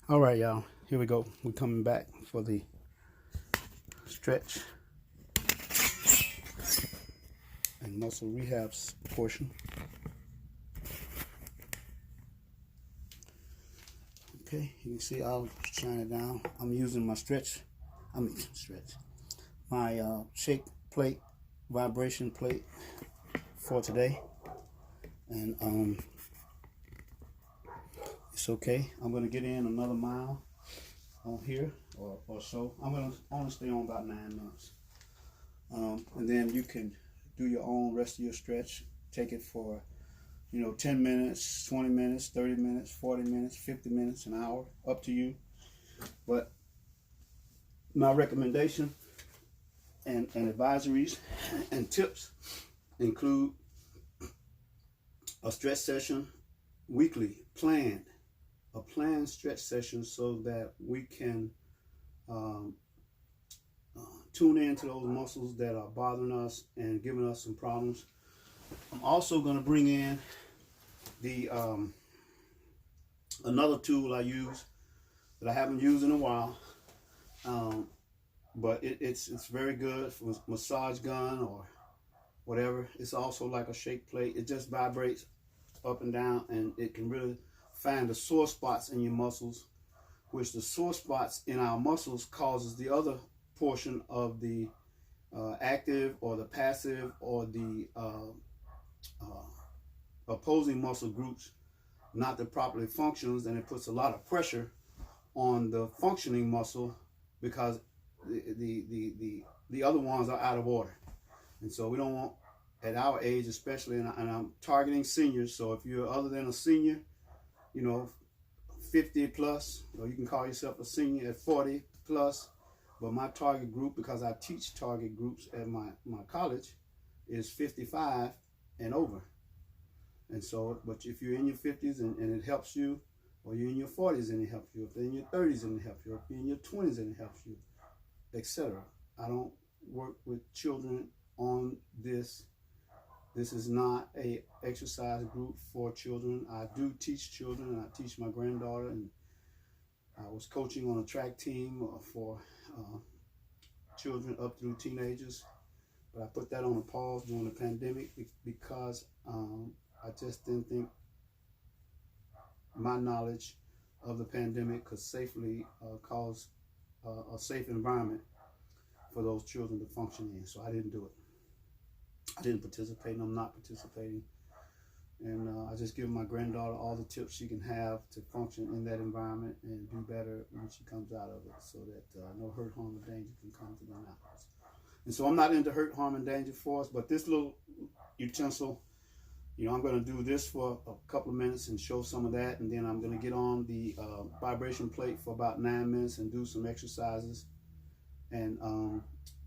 All right, y'all. Here we go. We're coming back for the stretch and muscle rehabs portion. Okay, you can see I'll shine it down. I'm using my my shake plate, vibration plate for today. And it's okay. I'm going to get in another mile on here or so. I'm going to only stay on about 9 minutes. And then you can do your own rest of your stretch. Take it for 10 minutes, 20 minutes, 30 minutes, 40 minutes, 50 minutes, an hour, up to you. But my recommendation and advisories and tips include a stretch session weekly, a planned stretch session so that we can tune into those muscles that are bothering us and giving us some problems. I'm also going to bring in the another tool I use that I haven't used in a while, but it's very good for massage gun or whatever. It's also like a shake plate. It just vibrates up and down, and it can really find the sore spots in your muscles, which the sore spots in our muscles causes the other portion of the active or the passive or the opposing muscle groups not to properly function, and it puts a lot of pressure on the functioning muscle because the other ones are out of order. And so we don't want, at our age especially, and I'm targeting seniors, so if you're other than a senior, 50 plus, or you can call yourself a senior at 40 plus, but my target group, because I teach target groups at my college, is 55 and over. And so, but if you're in your 50s and it helps you, or you're in your 40s and it helps you, if you're in your 30s and it helps you, if you're in your 20s and it helps you, etc. I don't work with children on this. This is not a exercise group for children. I do teach children, and I teach my granddaughter, and I was coaching on a track team for children up through teenagers, but I put that on a pause during the pandemic because I just didn't think my knowledge of the pandemic could safely cause a safe environment for those children to function in. So I didn't do it. I didn't participate, and I'm not participating. And I just give my granddaughter all the tips she can have to function in that environment and do better when she comes out of it, so that no hurt, harm, or danger can come to them afterwards. And so I'm not into hurt, harm, and danger for us, but this little utensil, I'm going to do this for a couple of minutes and show some of that, and then I'm going to get on the vibration plate for about 9 minutes and do some exercises, and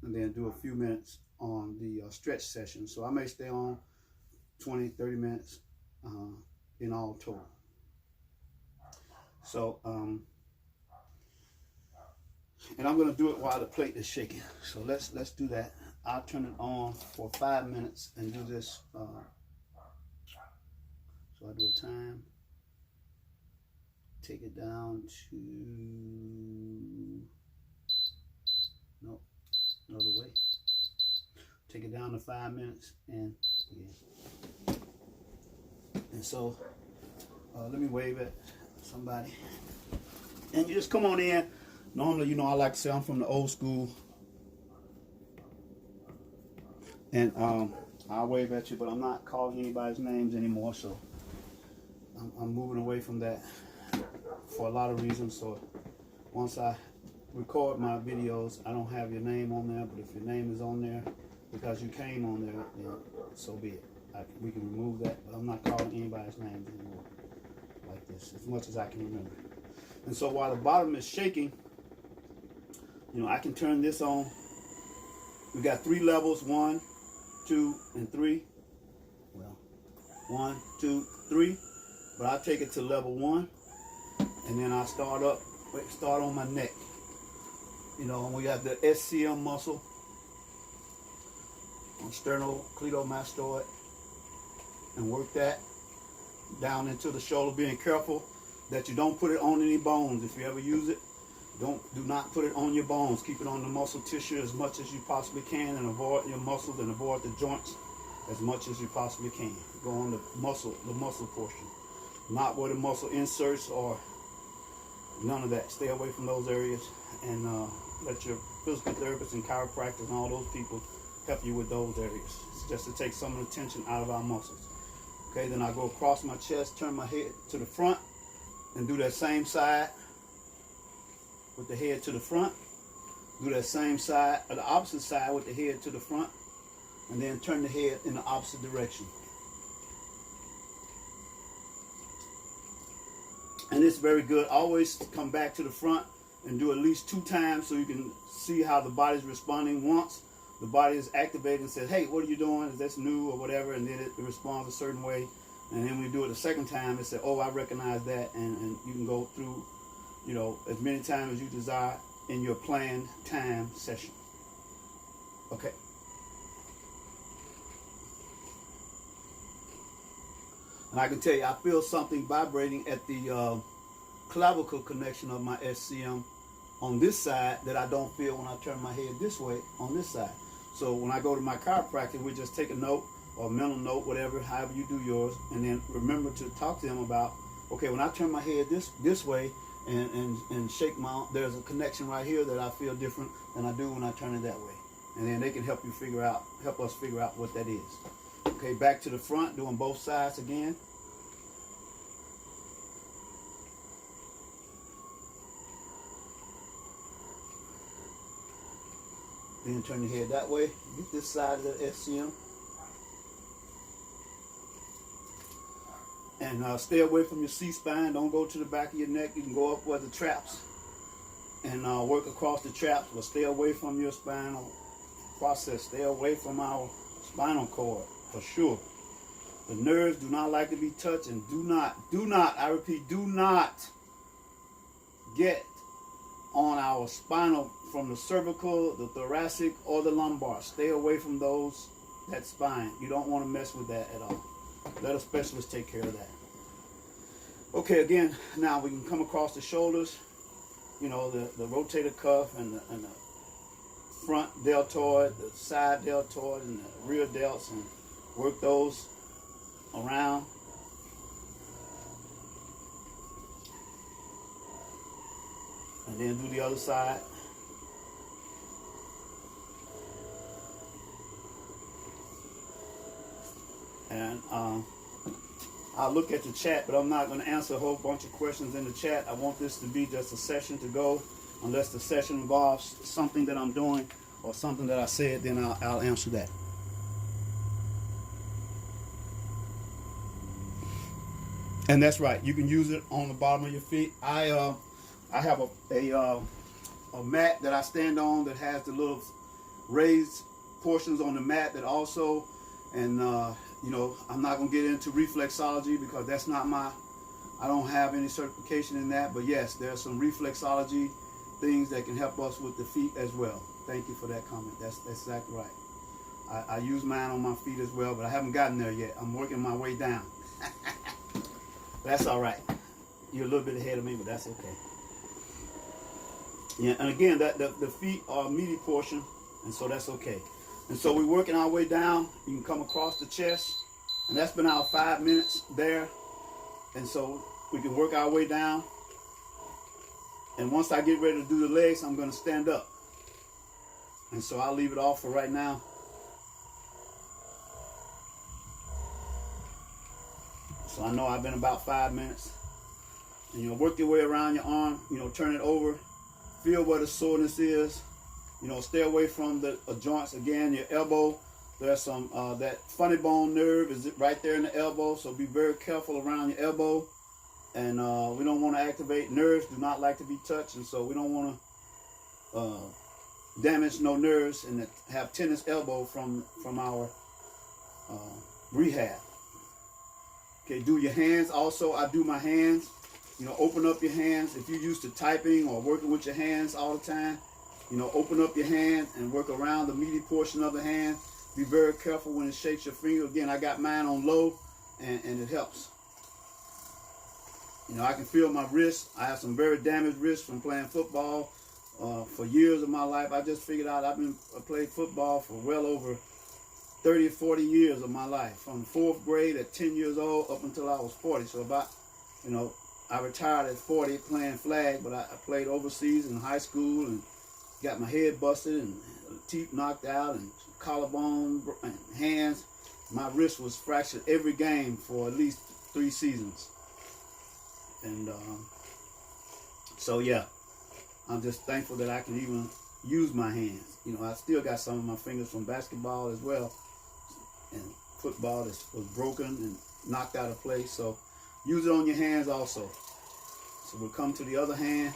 then do a few minutes on the stretch session. So I may stay on 20, 30 minutes in all total. So, and I'm going to do it while the plate is shaking. So let's do that. I'll turn it on for 5 minutes and do this. So I do a time, take it down to, no, another way. Take it down to 5 minutes, and yeah. And so let me wave at somebody, and you just come on in. Normally, I like to say I'm from the old school, and I'll wave at you, but I'm not calling anybody's names anymore. So I'm moving away from that for a lot of reasons. So once I record my videos, I don't have your name on there, but if your name is on there because you came on there, then so be it. We can remove that, but I'm not calling anybody's names anymore like this, as much as I can remember. And so while the bottom is shaking, I can turn this on. We got 3 levels, 1, 2, and 3. Well, 1, 2, 3. But I'll take it to level 1, and then I'll start on my neck. We have the SCM muscle, sternocleidomastoid, and work that down into the shoulder, being careful that you don't put it on any bones. If you ever use it, do not put it on your bones. Keep it on the muscle tissue as much as you possibly can, and avoid your muscles and avoid the joints as much as you possibly can. Go on the muscle portion, not where the muscle inserts or none of that. Stay away from those areas, and let your physical therapists and chiropractors and all those people help you with those areas. It's just to take some of the tension out of our muscles. Okay, then I go across my chest, turn my head to the front, and do that same side with the head to the front. Do that same side, or the opposite side with the head to the front, and then turn the head in the opposite direction. And it's very good. Always come back to the front and do at least 2 times so you can see how the body's responding. Once the body is activated and says, hey, what are you doing? Is this new or whatever? And then it responds a certain way. And then when you do it the second time, it says, oh, I recognize that. And you can go through, as many times as you desire in your planned time session. Okay. And I can tell you, I feel something vibrating at the clavicle connection of my SCM on this side that I don't feel when I turn my head this way on this side. So when I go to my chiropractor, we just take a note or a mental note, whatever, however you do yours, and then remember to talk to them about, okay, when I turn my head this way and shake my, there's a connection right here that I feel different than I do when I turn it that way. And then they can help us figure out what that is. Okay, back to the front, doing both sides again. Then turn your head that way. Get this side of the SCM. And stay away from your C-spine. Don't go to the back of your neck. You can go up where the traps and work across the traps, but stay away from your spinal process. Stay away from our spinal cord, for sure. The nerves do not like to be touched, and do not, I repeat, do not get on our spinal from the cervical, the thoracic, or the lumbar. Stay away from that spine. You don't want to mess with that at all. Let a specialist take care of that. Okay, again, now we can come across the shoulders, the rotator cuff and the front deltoid, the side deltoid, and the rear delts, and work those around. And then do the other side. And I'll look at the chat, but I'm not going to answer a whole bunch of questions in the chat. I want this to be just a session to go. Unless the session involves something that I'm doing or something that I said, then I'll answer that. And that's right. You can use it on the bottom of your feet. I have a mat that I stand on that has the little raised portions on the mat that also, and I'm not going to get into reflexology because that's not I don't have any certification in that, but yes, there's some reflexology things that can help us with the feet as well. Thank you for that comment. That's exactly right. I use mine on my feet as well, but I haven't gotten there yet. I'm working my way down. That's all right. You're a little bit ahead of me, but that's okay. Yeah, and again, the feet are a meaty portion, and so that's okay. And so we're working our way down. You can come across the chest, and that's been our 5 minutes there. And so we can work our way down. And once I get ready to do the legs, I'm going to stand up. And so I'll leave it off for right now. So I know I've been about 5 minutes. And work your way around your arm, turn it over. Feel where the soreness is. Stay away from the joints. Again, your elbow, there's some, that funny bone nerve is right there in the elbow. So be very careful around your elbow. And we don't want to activate nerves. Do not like to be touched. And so we don't want to damage no nerves and have tennis elbow from our rehab. Okay, do your hands also. I do my hands. Open up your hands. If you're used to typing or working with your hands all the time, open up your hand and work around the meaty portion of the hand. Be very careful when it shakes your finger. Again, I got mine on low, and it helps. You know, I can feel my wrist. I have some very damaged wrists from playing football for years of my life. I just figured out I played football for well over 30 or 40 years of my life, from the 4th grade at 10 years old up until I was 40. So about, you know, I retired at 40 playing flag, but I played overseas in high school and got my head busted and teeth knocked out and collarbone and hands. My wrist was fractured every game for at least 3 seasons. And so yeah, I'm just thankful that I can even use my hands. You know, I still got some of my fingers from basketball as well, and football that was broken and knocked out of place. So use it on your hands also. So we'll come to the other hand.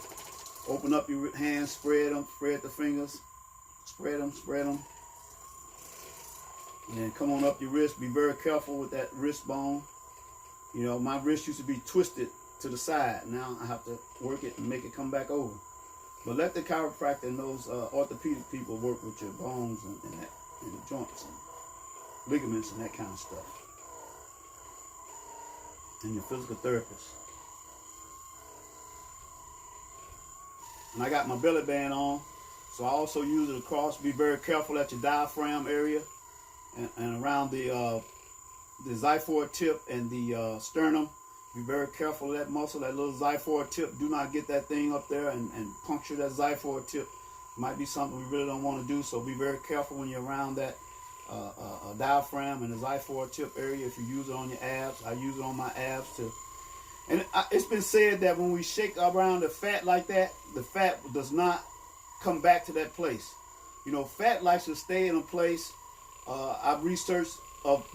Open up your hands, spread them, spread the fingers, spread them, spread them. And then come on up your wrist. Be very careful with that wrist bone. You know, my wrist used to be twisted to the side. Now I have to work it and make it come back over. But let the chiropractor and those orthopedic people work with your bones and the joints and ligaments and that kind of stuff. And your physical therapist. And I got my belly band on, so I also use it across. Be very careful at your diaphragm area and around the xiphoid tip and the sternum. Be very careful of that muscle, that little xiphoid tip. Do not get that thing up there and puncture that xiphoid tip. Might be something we really don't want to do, so be very careful when you're around that diaphragm and the xiphoid tip area. If you use it on your abs, I use it on my abs too. And it's been said that when we shake around the fat like that, the fat does not come back to that place. You know, fat likes to stay in a place, I've researched,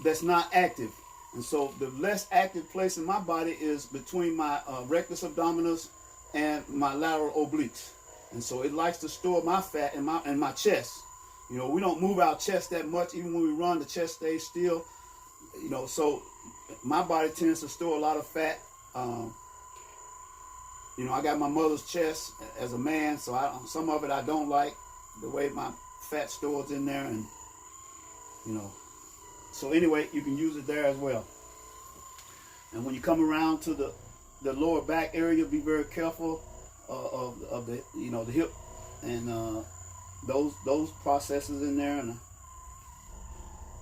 that's not active. And so the less active place in my body is between my rectus abdominis and my lateral obliques. And so it likes to store my fat in my chest. You know, we don't move our chest that much. Even when we run, the chest stays still. You know, so my body tends to store a lot of fat. You know, I got my mother's chest as a man, so some of it I don't like, the way my fat stores in there, and you know. So anyway, you can use it there as well. And when you come around to the lower back area, be very careful of the, you know, the hip and those processes in there,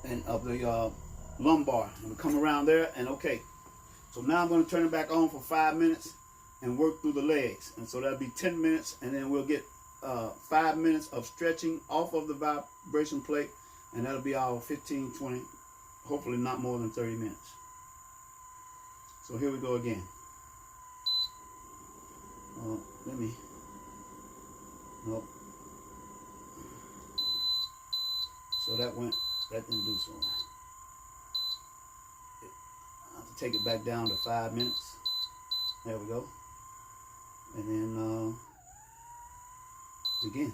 and of the lumbar. And we come around there, and okay. So now I'm going to turn it back on for 5 minutes and work through the legs. And so that'll be 10 minutes, and then we'll get 5 minutes of stretching off of the vibration plate, and that'll be our 15, 20, hopefully not more than 30 minutes. So here we go again. Nope. So that didn't do so well. I have to take it back down to 5 minutes. There we go. And then begin.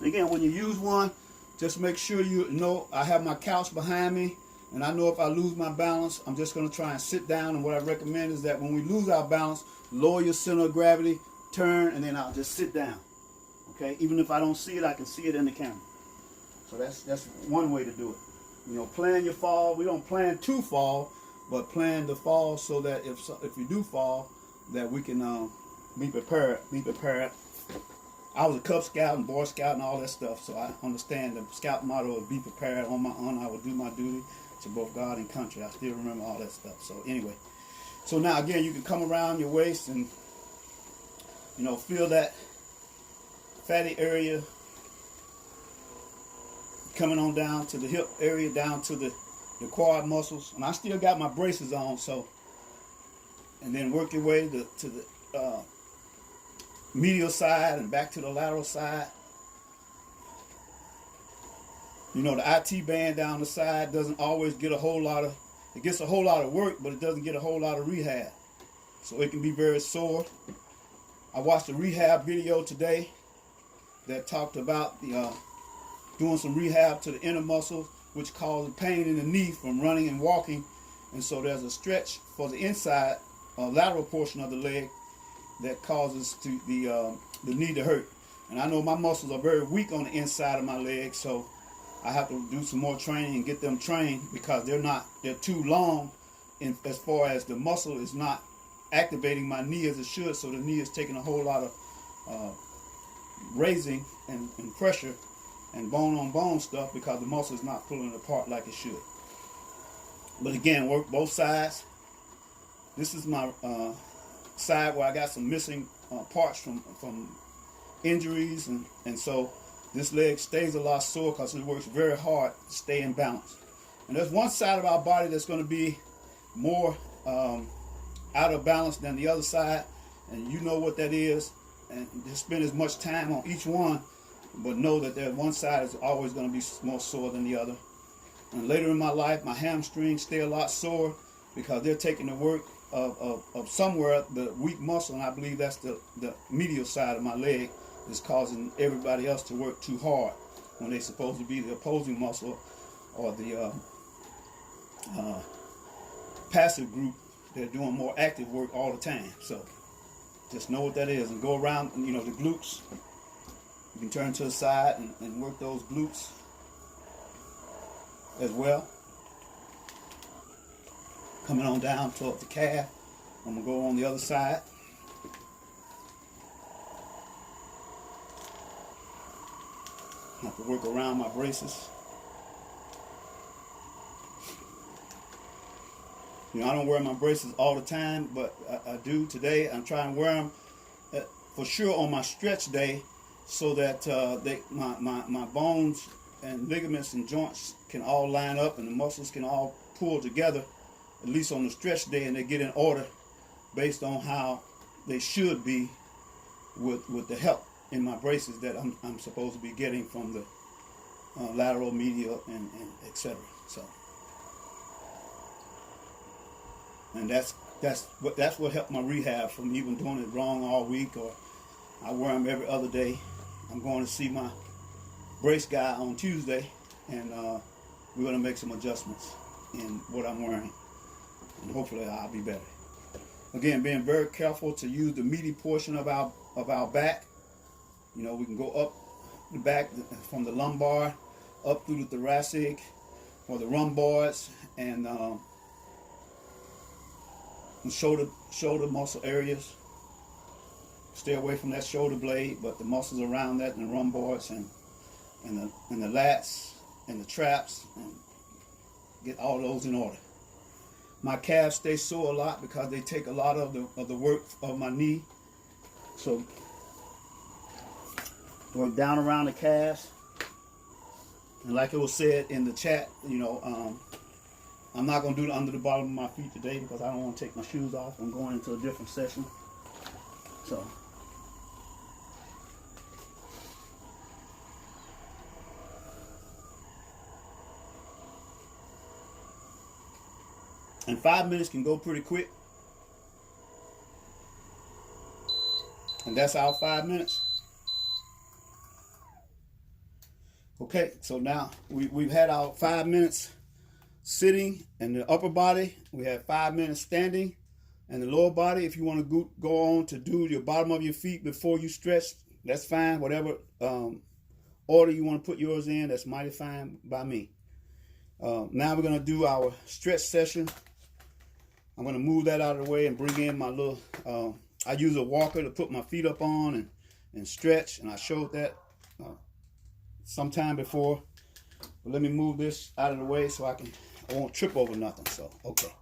Again, when you use one, just make sure you know I have my couch behind me, and I know if I lose my balance, I'm just going to try and sit down. And what I recommend is that when we lose our balance, lower your center of gravity, turn, and then I'll just sit down. Okay? Even if I don't see it, I can see it in the camera. So that's one way to do it. You know, plan your fall. We don't plan to fall, but plan to fall so that if you do fall, that we can be prepared. Be prepared. I was a Cub Scout and Boy Scout and all that stuff, so I understand the Scout motto of be prepared. On my own, I will do my duty to both God and country. I still remember all that stuff. So anyway, so now again, you can come around your waist and, you know, feel that fatty area coming on down to the hip area, down to the quad muscles. And I still got my braces on, so, and then work your way to the medial side and back to the lateral side. You know, the IT band down the side doesn't always get a whole lot of, it gets a whole lot of work, but it doesn't get a whole lot of rehab. So it can be very sore. I watched a rehab video today that talked about the doing some rehab to the inner muscles, which causes pain in the knee from running and walking. And so there's a stretch for the inside lateral portion of the leg that causes the knee to hurt. And I know my muscles are very weak on the inside of my leg, so I have to do some more training and get them trained, because they're too long as far as the muscle is not activating my knee as it should, so the knee is taking a whole lot of raising and pressure and bone on bone stuff because the muscle is not pulling it apart like it should. But again, work both sides. This is my side where I got some missing parts from injuries, and so this leg stays a lot sore because it works very hard to stay in balance. And there's one side of our body that's going to be more out of balance than the other side, and you know what that is. And just spend as much time on each one, but know that that one side is always going to be more sore than the other. And later in my life, my hamstrings stay a lot sore because they're taking the work of somewhere the weak muscle, and I believe that's the medial side of my leg is causing everybody else to work too hard when they're supposed to be the opposing muscle or the passive group. They're doing more active work all the time. So just know what that is and go around, the glutes. You can turn to the side and work those glutes as well. Coming on down toward the calf. I'm going to go on the other side. I have to work around my braces. I don't wear my braces all the time, but I do today. I'm trying to wear them for sure on my stretch day so that my bones and ligaments and joints can all line up and the muscles can all pull together, at least on the stretch day, and they get in order based on how they should be with the help in my braces that I'm supposed to be getting from the lateral, medial, and etc. So, and that's what helped my rehab from even doing it wrong all week, or I wear them every other day. I'm going to see my brace guy on Tuesday, and we're going to make some adjustments in what I'm wearing, and hopefully I'll be better. Again, being very careful to use the meaty portion of our back. We can go up the back from the lumbar up through the thoracic or the rhomboids and shoulder muscle areas. Stay away from that shoulder blade, but the muscles around that and the rhomboids and the lats and the traps, and get all those in order. My calves stay sore a lot because they take a lot of the work of my knee. So work down around the calves. And like it was said in the chat, I'm not going to do the under the bottom of my feet today because I don't want to take my shoes off. I'm going into a different session. So and 5 minutes can go pretty quick. And that's our 5 minutes. Okay, so now we've had our 5 minutes sitting in the upper body. We have 5 minutes standing and the lower body. If you want to go on to do your bottom of your feet before you stretch, that's fine. Whatever order you want to put yours in, that's mighty fine by me. Now we're going to do our stretch session. I'm going to move that out of the way and bring in my little, I use a walker to put my feet up on and stretch, and I showed that sometime before. But let me move this out of the way so I won't trip over nothing. So, okay.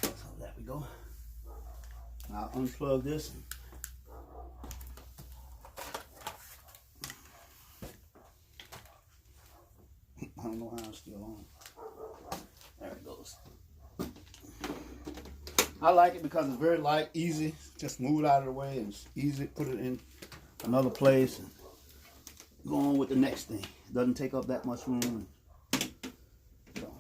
So there we go. I'll unplug this. I don't know how it's still on. There it goes. I like it because it's very light, easy. Just move it out of the way and it's easy. Put it in another place and go on with the next thing. It doesn't take up that much room. So.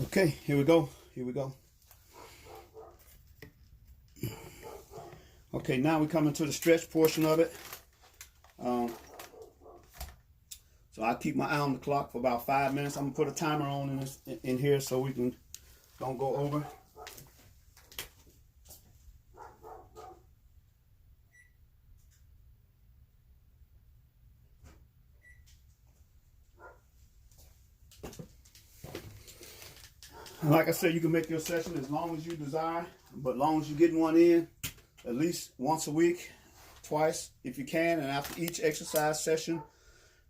Okay, here we go. Here we go. Okay, now we come into the stretch portion of it. So I keep my eye on the clock for about 5 minutes. I'm gonna put a timer on in here so we don't go over. And like I said, you can make your session as long as you desire, but as long as you're getting one in at least once a week, twice if you can. And after each exercise session,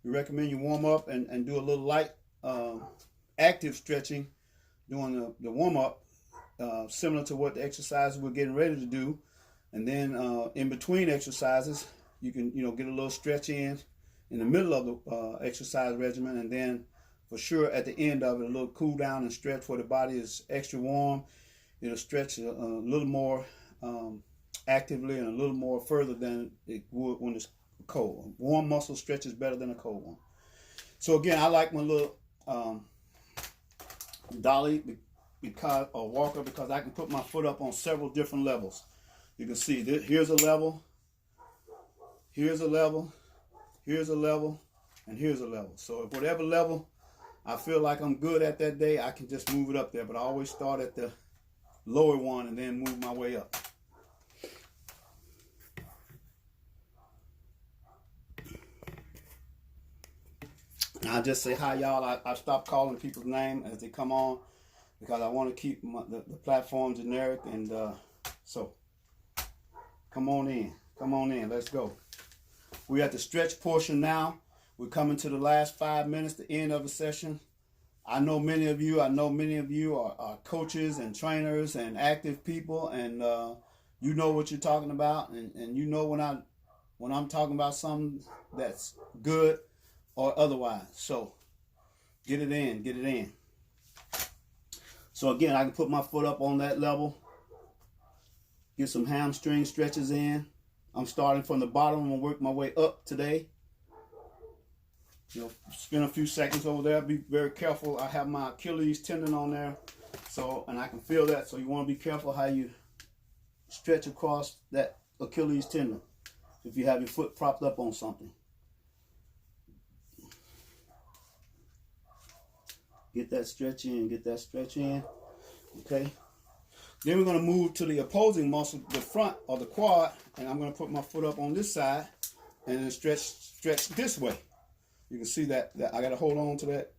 we recommend you warm up and do a little light active stretching during the warm up, similar to what the exercises we're getting ready to do. And then in between exercises, you can get a little stretch in the middle of the exercise regimen, and then for sure at the end of it, a little cool down and stretch where the body is extra warm. It'll stretch a little more actively and a little more further than it would when it's cold. A warm muscle stretches better than a cold one. So again, I like my little dolly or walker because I can put my foot up on several different levels. You can see that here's a level, here's a level, here's a level, and here's a level. So if whatever level I feel like I'm good at that day, I can just move it up there. But I always start at the lower one and then move my way up. And I'll just say hi, y'all. I stopped calling people's name as they come on because I want to keep the platform generic. And so come on in. Come on in. Let's go. We're at the stretch portion now. We're coming to the last 5 minutes, the end of the session. I know many of you are coaches and trainers and active people, and you know what you're talking about, and you know when I'm talking about something that's good or otherwise. So get it in, get it in. So again, I can put my foot up on that level, get some hamstring stretches in. I'm starting from the bottom. I'm gonna work my way up today. Spend a few seconds over there. Be very careful. I have my Achilles tendon on there, and I can feel that. So you want to be careful how you stretch across that Achilles tendon if you have your foot propped up on something. Get that stretch in. Get that stretch in. Okay. Then we're going to move to the opposing muscle, the front or the quad, and I'm going to put my foot up on this side and then stretch this way. You can see that I got to hold on to that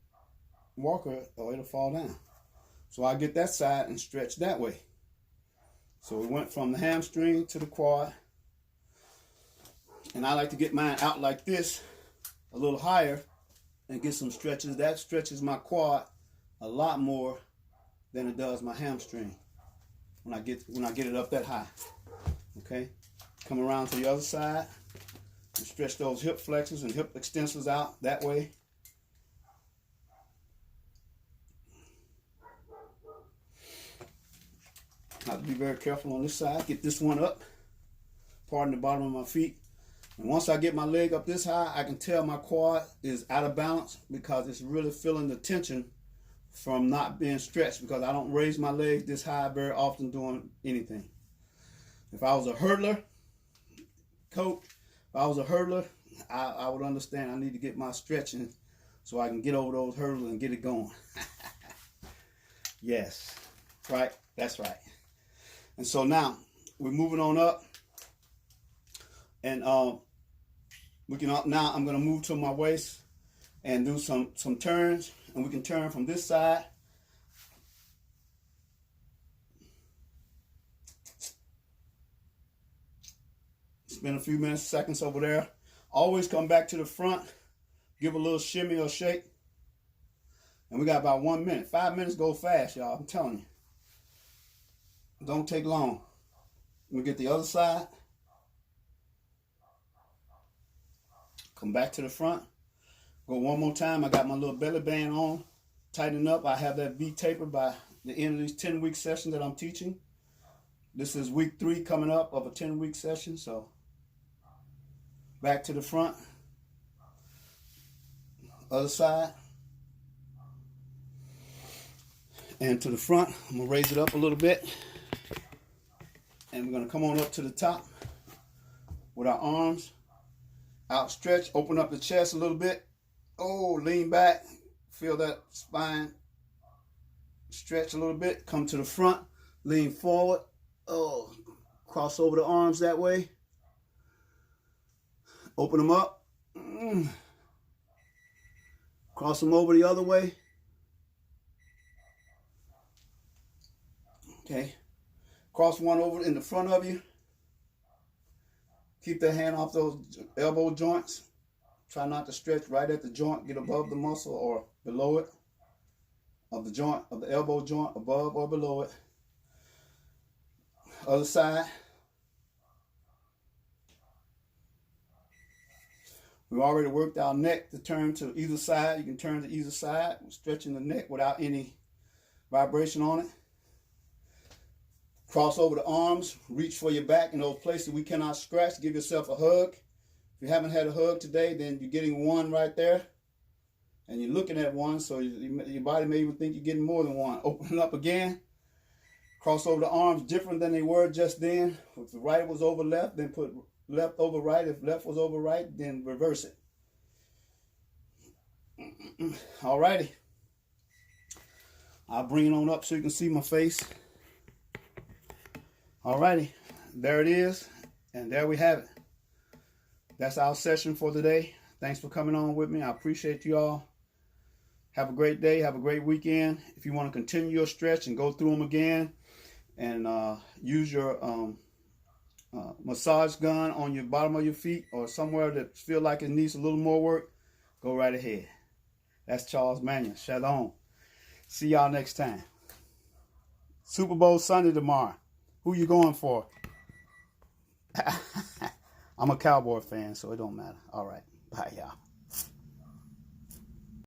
walker or it'll fall down. So I get that side and stretch that way. So we went from the hamstring to the quad. And I like to get mine out like this, a little higher, and get some stretches. That stretches my quad a lot more than it does my hamstring when I get it up that high. Okay? Come around to the other side. And stretch those hip flexors and hip extensors out that way. I have to be very careful on this side. Get this one up. Pardon the bottom of my feet. And once I get my leg up this high, I can tell my quad is out of balance because it's really feeling the tension from not being stretched, because I don't raise my legs this high very often doing anything. If I was a hurdler, coach, if I was a hurdler, I would understand I need to get my stretching so I can get over those hurdles and get it going. Yes, right, that's right. And so now we're moving on up, and now I'm going to move to my waist and do some turns, and we can turn from this side. Spend a few seconds over there. Always come back to the front. Give a little shimmy or shake. And we got about 1 minute. 5 minutes go fast, y'all. I'm telling you. Don't take long. We get the other side. Come back to the front. Go one more time. I got my little belly band on. Tighten up. I have that V taper by the end of these 10-week sessions that I'm teaching. This is week 3 coming up of a 10-week session. So back to the front. Other side. and to the front. I'm going to raise it up a little bit. And we're going to come on up to the top with our arms outstretched. Open up the chest a little bit. Oh, lean back. Feel that spine stretch a little bit. Come to the front. Lean forward. Oh, cross over the arms that way. Open them up. Cross them over the other way. Okay. Cross one over in the front of you. Keep that hand off those elbow joints. Try not to stretch right at the joint. Get above the muscle or below it. Of the joint, of the elbow joint, above or below it. Other side. We already worked our neck to turn to either side. You can turn to either side, stretching the neck without any vibration on it. Cross over the arms, reach for your back in those places we cannot scratch. Give yourself a hug. If you haven't had a hug today, then you're getting one right there. And you're looking at one, so your body may even think you're getting more than one. Open it up again. Cross over the arms different than they were just then. If the right was over left, then put left over right. If left was over right, then reverse it. Alrighty. I'll bring it on up so you can see my face. Alrighty, there it is, and there we have it. That's our session for today. Thanks for coming on with me. I appreciate you all. Have a great day. Have a great weekend. If you want to continue your stretch and go through them again and use your massage gun on your bottom of your feet or somewhere that feel like it needs a little more work, go right ahead. That's Charles Manuel. Shalom. See y'all next time. Super Bowl Sunday tomorrow. Who you going for? I'm a Cowboy fan, so it don't matter. All right. Bye, y'all.